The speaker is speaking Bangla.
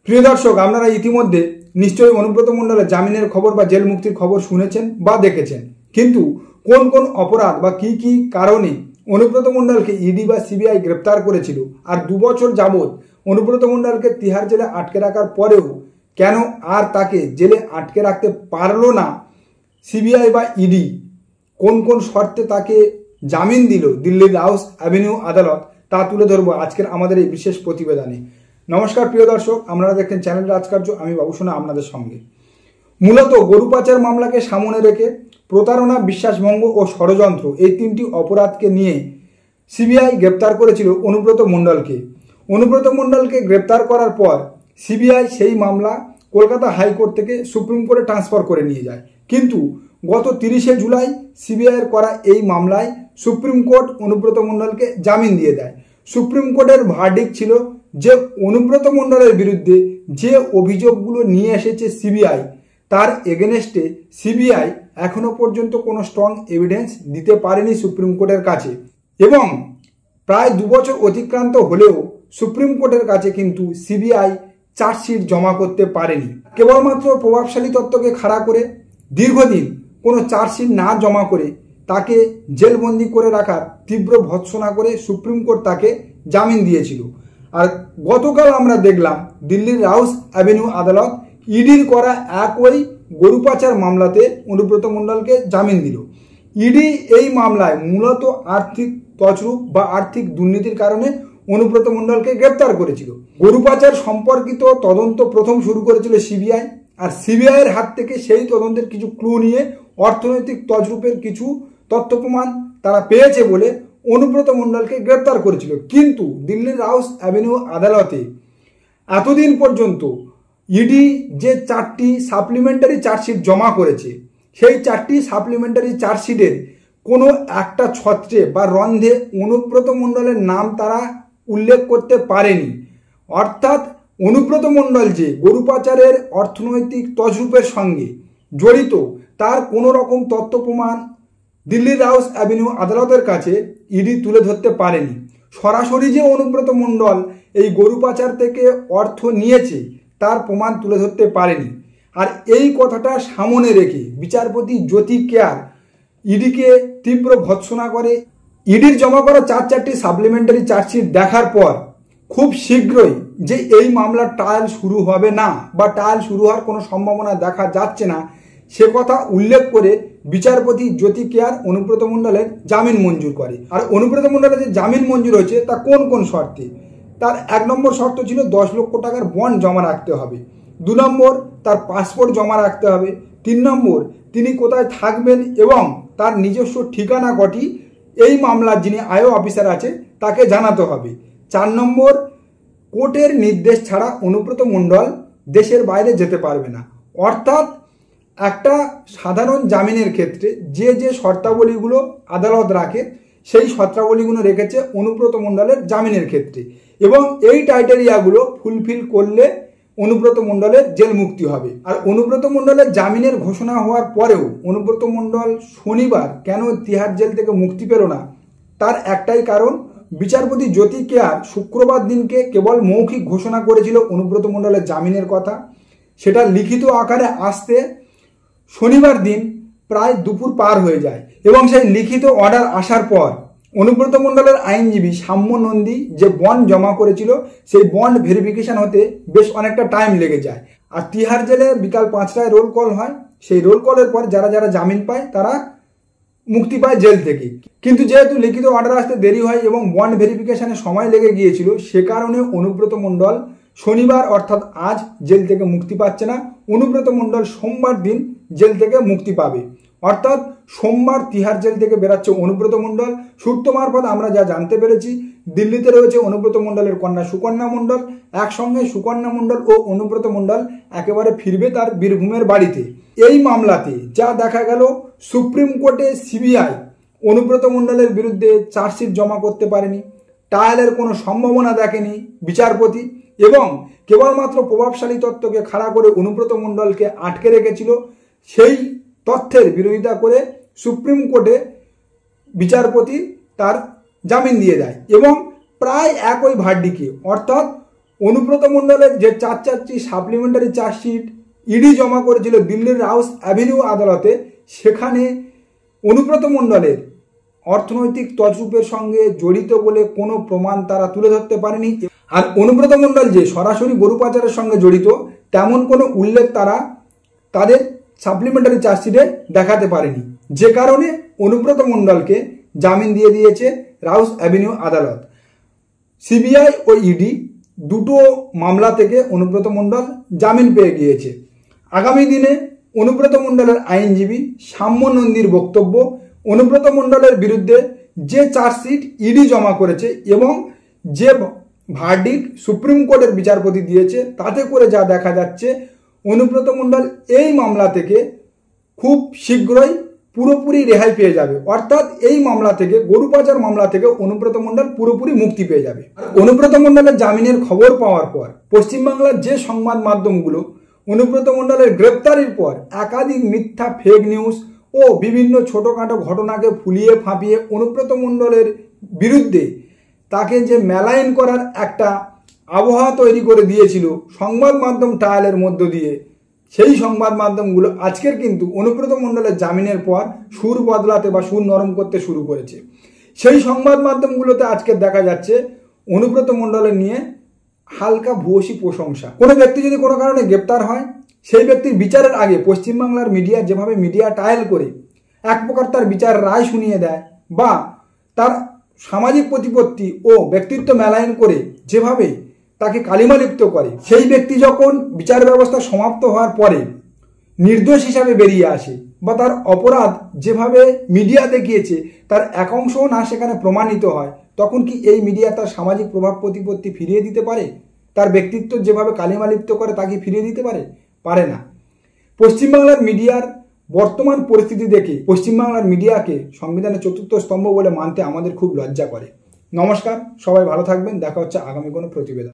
প্রিয় দর্শক, আপনারা ইতিমধ্যে নিশ্চয়ই অনুব্রত মণ্ডলের জামিনের খবর বা জেল মুক্তির খবর শুনেছেন বা দেখেছেন। কিন্তু কোন কোন অপরাধ বা কি কি কারণে অনুব্রত মণ্ডলকে ইডি বা সিবিআই গ্রেপ্তার করেছিল, আর 2 বছর যাবৎ অনুব্রত মণ্ডলকে তিহার জেলে আটকে রাখার পরেও কেন আর তাকে জেলে আটকে রাখতে পারলো না সিবিআই বা ইডি, কোন কোন শর্তে তাকে জামিন দিল দিল্লির রাউস অ্যাভিনিউ আদালত, তা তুলে ধরবো আজকের আমাদের এই বিশেষ প্রতিবেদনে। নমস্কার প্রিয় দর্শক, আপনারা দেখেন চ্যানেল রাজকার্য, আমি বাবুসোনা আপনাদের সঙ্গে। মূলত গরু পাচার মামলাকে সামনে রেখে প্রতারণা, বিশ্বাসভঙ্গ ও ষড়যন্ত্র, এই 3টি অপরাধকে নিয়ে সিবিআই গ্রেপ্তার করেছিল অনুব্রত মণ্ডলকে। অনুব্রত মণ্ডলকে গ্রেপ্তার করার পর সিবিআই সেই মামলা কলকাতা হাইকোর্ট থেকে সুপ্রিম কোর্টে ট্রান্সফার করে নিয়ে যায়। কিন্তু গত 30শে জুলাই সিবিআইয়ের করা এই মামলায় সুপ্রিম কোর্ট অনুব্রত মণ্ডলকে জামিন দিয়ে দেয়। সুপ্রিম কোর্টের ভার্ডিক্ট ছিল যে অনুব্রত মণ্ডলের বিরুদ্ধে যে অভিযোগগুলো নিয়ে এসেছে সিবিআই, তার এগেনস্টে সিবিআই এখনো পর্যন্ত কোনো স্ট্রং এভিডেন্স দিতে পারেনি সুপ্রিম কোর্টের কাছে, এবং প্রায় 2 বছর অতিক্রান্ত হলেও সুপ্রিম কোর্টের কাছে কিন্তু সিবিআই চার্জশিট জমা করতে পারেনি। কেবলমাত্র প্রভাবশালী তত্ত্বকে খাড়া করে দীর্ঘদিন কোনো চার্জশিট না জমা করে তাকে জেলবন্দি করে রাখার তীব্র ভৎসনা করে সুপ্রিম কোর্ট তাকে জামিন দিয়েছিল। আর গতকাল আমরা দেখলাম দিল্লির রাউস অ্যাভিনিউ আদালত ইডির করা একই গরু পাচার মামলাতে অনুব্রত মণ্ডলকে জামিন দিল। ইডি এই মামলায় মূলত আর্থিক তছরূপ বা আর্থিক দুর্নীতির কারণে অনুব্রত মণ্ডলকে গ্রেপ্তার করেছিল। গরু পাচার সম্পর্কিত তদন্ত প্রথম শুরু করেছিল সিবিআই, আর সিবিআইয়ের হাত থেকে সেই তদন্তের কিছু ক্লু নিয়ে অর্থনৈতিক তছরূপের কিছু তথ্য প্রমাণ তারা পেয়েছে বলে অনুব্রত মণ্ডলকে গ্রেপ্তার করেছিল। কিন্তু দিল্লির রাউস অ্যাভিনিউ আদালতে এতদিন পর্যন্ত ইডি যে 4টি সাপ্লিমেন্টারি চার্জশিট জমা করেছে, সেই 4টি সাপ্লিমেন্টারি চার্জশিটের কোনো একটা ছত্রে বা রন্ধে অনুব্রত মণ্ডলের নাম তারা উল্লেখ করতে পারেনি। অর্থাৎ অনুব্রত মণ্ডল যে গরু পাচারের অর্থনৈতিক তছরূপের সঙ্গে জড়িত, তার কোনো রকম তথ্য প্রমাণ দিল্লির রাউস অ্যাভিনিউ আদালতের কাছে ইডি তুলে ধরতে পারেনি। সরাসরি যে অনুব্রত মণ্ডল এই গরু পাচার থেকে অর্থ নিয়েছে তার প্রমাণ তুলে ধরতে পারেনি। আর এই কথাটা সামনে রেখে বিচারপতি জ্যোতি কেয়ার ইডিকে তীব্র ভৎসনা করে। ইডির জমা করা 4টি সাপ্লিমেন্টারি চার্জশিট দেখার পর খুব শীঘ্রই যে এই মামলার ট্রায়াল শুরু হবে না বা ট্রায়াল শুরু হওয়ার কোনো সম্ভাবনা দেখা যাচ্ছে না, সে কথা উল্লেখ করে বিচারপতি জ্যোতি কেয়ার অনুব্রত মণ্ডলের জামিন মঞ্জুর করে। আর অনুব্রত মণ্ডলের যে জামিন মঞ্জুর হয়েছে তা কোন কোন শর্তে? তার 1 নম্বর শর্ত ছিল 10 লক্ষ টাকার বন্ড জমা রাখতে হবে। 2 নম্বর, তার পাসপোর্ট জমা রাখতে হবে। 3 নম্বর, তিনি কোথায় থাকবেন এবং তার নিজস্ব ঠিকানা কটি এই মামলার যিনি আইও অফিসার আছে তাকে জানাতে হবে। 4 নম্বর, কোর্টের নির্দেশ ছাড়া অনুব্রত মণ্ডল দেশের বাইরে যেতে পারবে না। অর্থাৎ একটা সাধারণ জামিনের ক্ষেত্রে যে যে শর্তাবলীগুলো আদালত রাখে, সেই শর্তাবলীগুলো রেখেছে অনুব্রত মণ্ডলের জামিনের ক্ষেত্রে, এবং এই ক্রাইটেরিয়াগুলো ফুলফিল করলে অনুব্রত মণ্ডলের জেল মুক্তি হবে। আর অনুব্রত মণ্ডলের জামিনের ঘোষণা হওয়ার পরেও অনুব্রত মণ্ডল শনিবার কেন তিহার জেল থেকে মুক্তি পেল না, তার একটাই কারণ, বিচারপতি জ্যোতি কেয়ার শুক্রবার দিনকে কেবল মৌখিক ঘোষণা করেছিল অনুব্রত মণ্ডলের জামিনের কথা। সেটা লিখিত আকারে আসতে শনিবার দিন প্রায় দুপুর পার হয়ে যায়, এবং সেই লিখিত অর্ডার আসার পর অনুব্রত মণ্ডলের আইনজীবী সাম্য নন্দী যে বন্ড জমা করেছিল সেই বন্ড ভেরিফিকেশন হতে বেশ অনেকটা টাইম লেগে যায়। আর তিহার জেলে বিকাল 5টায় রোল কল হয়, সেই রোল কলের পর যারা যারা জামিন পায় তারা মুক্তি পায় জেল থেকে। কিন্তু যেহেতু লিখিত অর্ডার আসতে দেরি হয় এবং বন্ড ভেরিফিকেশনে সময় লেগে গিয়েছিল, সে কারণে অনুব্রত মণ্ডল শনিবার অর্থাৎ আজ জেল থেকে মুক্তি পাচ্ছে না। অনুব্রত মণ্ডল সোমবার দিন জেল থেকে মুক্তি পাবে। অর্থাৎ সোমবার তিহার জেল থেকে বেরাচ্ছে অনুব্রত মণ্ডল। সূত্র মারফত আমরা যা জানতে পেরেছি, দিল্লিতে রয়েছে অনুব্রত মণ্ডলের কন্যা সুকন্যা মণ্ডল। একসঙ্গে সুকন্যা মণ্ডল ও অনুব্রত মণ্ডল একেবারে ফিরবে তার বীরভূমের বাড়িতে। এই মামলাতে যা দেখা গেল, সুপ্রিম কোর্টে সিবিআই অনুব্রত মণ্ডলের বিরুদ্ধে চার্জশিট জমা করতে পারেনি, ট্রায়ালের কোনো সম্ভাবনা দেখেনি বিচারপতি, এবং কেবলমাত্র প্রভাবশালী তত্ত্বকে খাড়া করে অনুব্রত মণ্ডলকে আটকে রেখেছিল। সেই তথ্যের বিরোধিতা করে সুপ্রিম কোর্টে বিচারপতি তার জামিন দিয়ে দেয়, এবং প্রায় একই ভার্ডিকে, অর্থাৎ অনুব্রত মণ্ডলের যে চারটি সাপ্লিমেন্টারি চার্জশিট ইডি জমা করেছিল দিল্লির রাউস অ্যাভিনিউ আদালতে, সেখানে অনুব্রত মণ্ডলের অর্থনৈতিক তছরূপের সঙ্গে জড়িত বলে কোনো প্রমাণ তারা তুলে ধরতে পারেনি। আর অনুব্রত মণ্ডল যে সরাসরি গরু পাচারের সঙ্গে জড়িত তেমন কোনো উল্লেখ তারা তাদের সাপ্লিমেন্টারি চার্জশিটে দেখাতে পারেনি, যে কারণে অনুব্রত মণ্ডলকে জামিন দিয়ে দিয়েছে রাউস অ্যাভিনিউ আদালত। সিবিআই ও ইডি দুটো মামলা থেকে অনুব্রত মণ্ডল জামিন পেয়ে গিয়েছে। আগামী দিনে অনুব্রত মণ্ডলের আইনজীবী সাম্য নন্দীর বক্তব্য, অনুব্রত মণ্ডলের বিরুদ্ধে যে চার্জশিট ইডি জমা করেছে এবং যে ভার্ডিক্ট সুপ্রিম কোর্টের বিচারপতি দিয়েছে, তাতে করে যা দেখা যাচ্ছে অনুব্রত মণ্ডল এই মামলা থেকে খুব শীঘ্রই পুরোপুরি রেহাই পেয়ে যাবে। অর্থাৎ এই মামলা থেকে, গরু পাচার মামলা থেকে অনুব্রত মণ্ডল পুরোপুরি মুক্তি পেয়ে যাবে। অনুব্রত মণ্ডলের জামিনের খবর পাওয়ার পর পশ্চিমবাংলার যে সংবাদ মাধ্যমগুলো অনুব্রত মণ্ডলের গ্রেপ্তারির পর একাধিক মিথ্যা ফেক নিউজ ও বিভিন্ন ছোটোখাটো ঘটনাকে ফুলিয়ে ফাঁপিয়ে অনুব্রত মণ্ডলের বিরুদ্ধে তাকে যে মেলাইন করার একটা আবহাওয়া তৈরি করে দিয়েছিল সংবাদ মাধ্যম ট্রায়ালের মধ্য দিয়ে, সেই সংবাদ মাধ্যমগুলো আজকের কিন্তু অনুব্রত মণ্ডলের জামিনের পর সুর বদলাতে বা সুর নরম করতে শুরু করেছে। সেই সংবাদ মাধ্যমগুলোতে আজকে দেখা যাচ্ছে অনুব্রত মণ্ডলের নিয়ে হালকা ভূয়সী প্রশংসা। কোনো ব্যক্তি যদি কোনো কারণে গ্রেপ্তার হয়, সেই ব্যক্তির বিচারের আগে পশ্চিমবাংলার মিডিয়া যেভাবে মিডিয়া ট্রায়াল করে এক প্রকার তার বিচার রায় শুনিয়ে দেয় বা তার সামাজিক প্রতিপত্তি ও ব্যক্তিত্ব মেলায়ন করে যেভাবে তাকে কালিমালিপ্ত করে, সেই ব্যক্তি যখন বিচার ব্যবস্থা সমাপ্ত হওয়ার পরে নির্দোষ হিসাবে বেরিয়ে আসে বা তার অপরাধ যেভাবে মিডিয়া দেখিয়েছে তার এক অংশও না সেখানে প্রমাণিত হয়, তখন কি এই মিডিয়া তার সামাজিক প্রভাব প্রতিপত্তি ফিরিয়ে দিতে পারে? তার ব্যক্তিত্ব যেভাবে কালিমালিপ্ত করে তাকে ফিরিয়ে দিতে পারে? পারে না। পশ্চিমবাংলার মিডিয়ার বর্তমান পরিস্থিতি দেখে পশ্চিমবাংলার মিডিয়াকে সংবিধানের চতুর্থ স্তম্ভ বলে মানতে আমাদের খুব লজ্জা করে। নমস্কার, সবাই ভালো থাকবেন। দেখা হচ্ছে আগামী কোনো প্রতিবেদন।